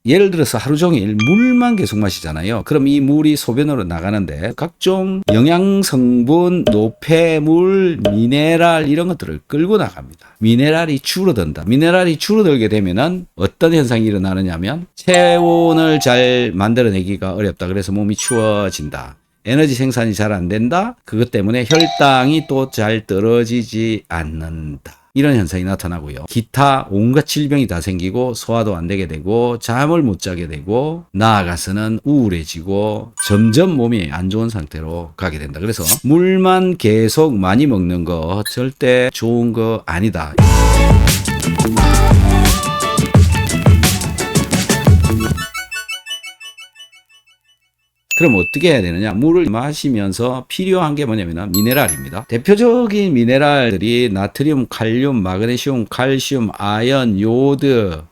예를 들어서 하루 종일 물만 계속 마시잖아요. 그럼 이 물이 소변으로 나가는데 각종 영양성분, 노폐물, 미네랄 이런 것들을 끌고 나갑니다. 미네랄이 줄어든다. 미네랄이 줄어들게 되면은 어떤 현상이 일어나느냐면 체온을 잘 만들어내기가 어렵다. 그래서 몸이 추워진다. 에너지 생산이 잘 안 된다. 그것 때문에 혈당이 또 잘 떨어지지 않는다. 이런 현상이 나타나고요. 기타 온갖 질병이 다 생기고 소화도 안 되게 되고 잠을 못 자게 되고 나아가서는 우울해지고 점점 몸이 안 좋은 상태로 가게 된다. 그래서 물만 계속 많이 먹는 거 절대 좋은 거 아니다. 그럼 어떻게 해야 되느냐? 물을 마시면서 필요한 게 뭐냐면 미네랄입니다. 대표적인 미네랄들이 나트륨, 칼륨, 마그네슘, 칼슘, 아연, 요드,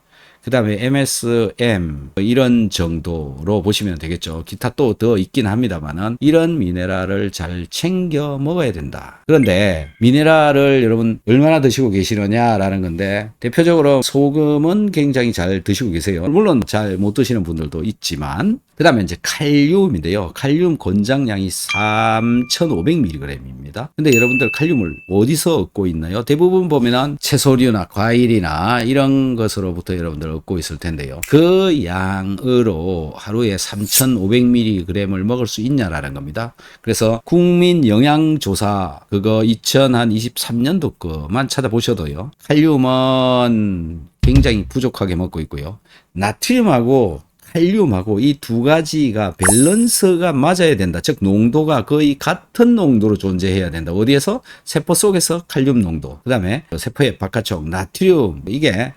그 다음에 MSM 이런 정도로 보시면 되겠죠. 기타 또 더 있긴 합니다만은 이런 미네랄을 잘 챙겨 먹어야 된다. 그런데 미네랄을 여러분 얼마나 드시고 계시느냐라는 건데 대표적으로 소금은 굉장히 잘 드시고 계세요. 물론 잘 못 드시는 분들도 있지만 그 다음에 이제 칼륨인데요. 칼륨 권장량이 3,500mg입니다. 근데 여러분들 칼륨을 어디서 얻고 있나요? 대부분 보면은 채소류나 과일이나 이런 것으로부터 여러분들 얻고 있을 텐데요. 그 양으로 하루에 3,500mg을 먹을 수 있냐라는 겁니다. 그래서 국민 영양조사 그거 2023년도 거만 찾아보셔도요. 칼륨은 굉장히 부족하게 먹고 있고요. 나트륨하고 칼륨하고 이 두 가지가 밸런스가 맞아야 된다. 즉 농도가 거의 같은 농도로 존재해야 된다. 어디에서? 세포 속에서 칼륨 농도. 그 다음에 세포의 바깥쪽 나트륨. 이게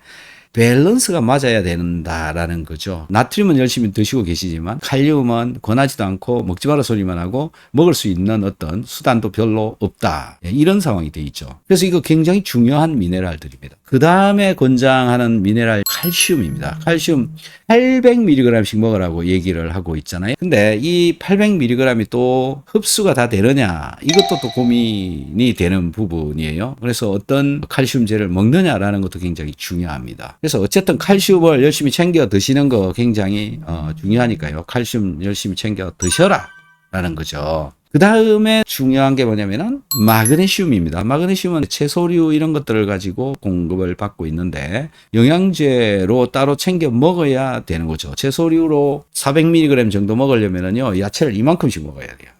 밸런스가 맞아야 된다라는 거죠. 나트륨은 열심히 드시고 계시지만 칼륨은 권하지도 않고 먹지 마라 소리만 하고 먹을 수 있는 어떤 수단도 별로 없다. 이런 상황이 돼 있죠. 그래서 이거 굉장히 중요한 미네랄들입니다. 그 다음에 권장하는 미네랄 칼슘입니다. 칼슘 800mg씩 먹으라고 얘기를 하고 있잖아요. 근데 이 800mg이 또 흡수가 다 되느냐 이것도 또 고민이 되는 부분이에요. 그래서 어떤 칼슘제를 먹느냐라는 것도 굉장히 중요합니다. 그래서 어쨌든 칼슘을 열심히 챙겨 드시는 거 굉장히 중요하니까요. 칼슘 열심히 챙겨 드셔라 라는 거죠. 그 다음에 중요한 게 뭐냐면은 마그네슘입니다. 마그네슘은 채소류 이런 것들을 가지고 공급을 받고 있는데 영양제로 따로 챙겨 먹어야 되는 거죠. 채소류로 400mg 정도 먹으려면은요, 야채를 이만큼씩 먹어야 돼요.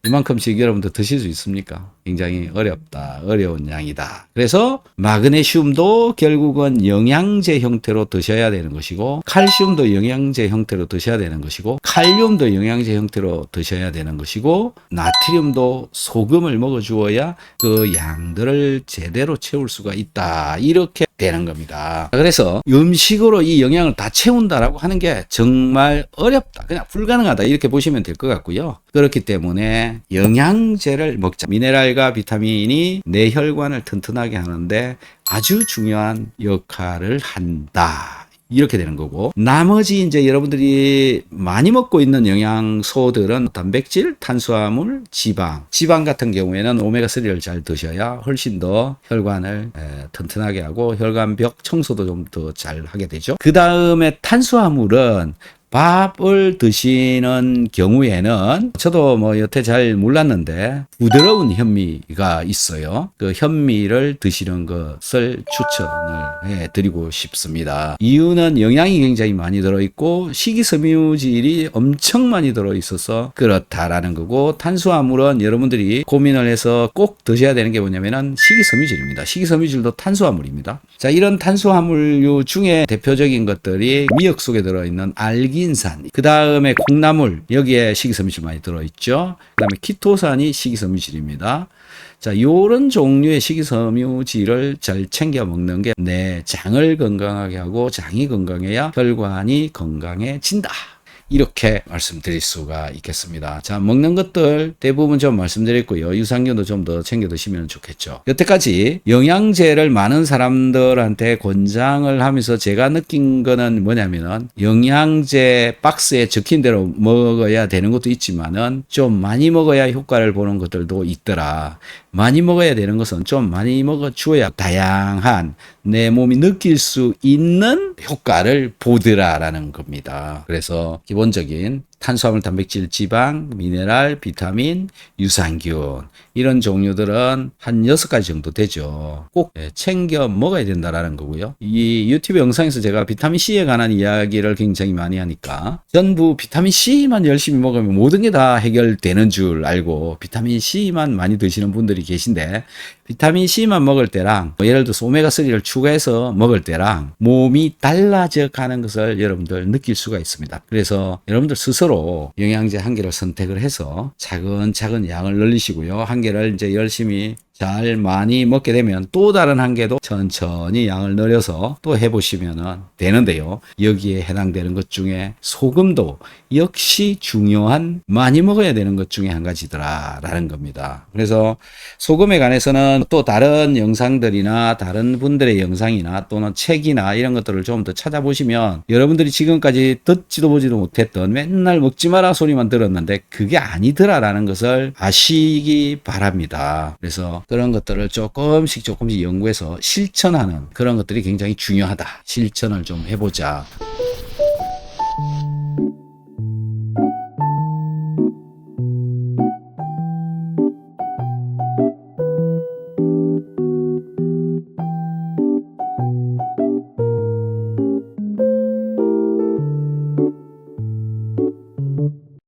이만큼씩 여러분들 드실 수 있습니까? 굉장히 어려운 양이다. 그래서 마그네슘도 결국은 영양제 형태로 드셔야 되는 것이고 칼슘도 영양제 형태로 드셔야 되는 것이고 칼륨도 영양제 형태로 드셔야 되는 것이고 나트륨도 소금을 먹어 주어야 그 양들을 제대로 채울 수가 있다. 이렇게 되는 겁니다. 그래서 음식으로 이 영양을 다 채운다라고 하는 게 정말 어렵다. 그냥 불가능하다. 이렇게 보시면 될 것 같고요. 그렇기 때문에 영양제를 먹자. 미네랄과 비타민이 내 혈관을 튼튼하게 하는데 아주 중요한 역할을 한다. 이렇게 되는 거고 나머지 이제 여러분들이 많이 먹고 있는 영양소들은 단백질, 탄수화물, 지방 같은 경우에는 오메가3를 잘 드셔야 훨씬 더 혈관을 튼튼하게 하고 혈관벽 청소도 좀 더 잘 하게 되죠. 그 다음에 탄수화물은 밥을 드시는 경우에는 저도 뭐 여태 잘 몰랐는데 부드러운 현미가 있어요. 그 현미를 드시는 것을 추천을 해드리고 싶습니다. 이유는 영양이 굉장히 많이 들어있고 식이섬유질이 엄청 많이 들어있어서 그렇다라는 거고 탄수화물은 여러분들이 고민을 해서 꼭 드셔야 되는 게 뭐냐면은 식이섬유질입니다. 식이섬유질도 탄수화물입니다. 자, 이런 탄수화물류 중에 대표적인 것들이 미역 속에 들어있는 알긴산, 그 다음에 콩나물, 여기에 식이섬유질 많이 들어있죠. 그 다음에 키토산이 식이섬유질입니다. 자, 요런 종류의 식이섬유질을 잘 챙겨 먹는 게 내 장을 건강하게 하고 장이 건강해야 혈관이 건강해진다. 이렇게 말씀드릴 수가 있겠습니다. 자, 먹는 것들 대부분 좀 말씀드렸고요. 유산균도 좀 더 챙겨 드시면 좋겠죠. 여태까지 영양제를 많은 사람들한테 권장을 하면서 제가 느낀 거는 뭐냐면은 영양제 박스에 적힌 대로 먹어야 되는 것도 있지만은 좀 많이 먹어야 효과를 보는 것들도 있더라. 많이 먹어야 되는 것은 좀 많이 먹어 주어야 다양한 내 몸이 느낄 수 있는 효과를 보더라라는 겁니다. 그래서 기본적인 탄수화물, 단백질, 지방, 미네랄, 비타민, 유산균 이런 종류들은 한 6가지 정도 되죠. 꼭 챙겨 먹어야 된다라는 거고요. 이 유튜브 영상에서 제가 비타민C에 관한 이야기를 굉장히 많이 하니까 전부 비타민C만 열심히 먹으면 모든 게 다 해결되는 줄 알고 비타민C만 많이 드시는 분들이 계신데 비타민C만 먹을 때랑 예를 들어서 오메가3를 추가해서 먹을 때랑 몸이 달라져 가는 것을 여러분들 느낄 수가 있습니다. 그래서 여러분들 스스로 영양제 한 개를 선택을 해서 차근차근 양을 늘리시고요. 한 개를 이제 열심히 잘 많이 먹게 되면 또 다른 한 개도 천천히 양을 늘려서 또 해보시면 되는데요. 여기에 해당되는 것 중에 소금도 역시 중요한 많이 먹어야 되는 것 중에 한 가지더라라는 겁니다. 그래서 소금에 관해서는 또 다른 영상들이나 다른 분들의 영상이나 또는 책이나 이런 것들을 좀 더 찾아보시면 여러분들이 지금까지 듣지도 보지도 못했던 맨날 먹지 마라 소리만 들었는데 그게 아니더라라는 것을 아시기 바랍니다. 그래서 그런 것들을 조금씩 연구해서 실천하는 그런 것들이 굉장히 중요하다. 실천을 좀 해보자.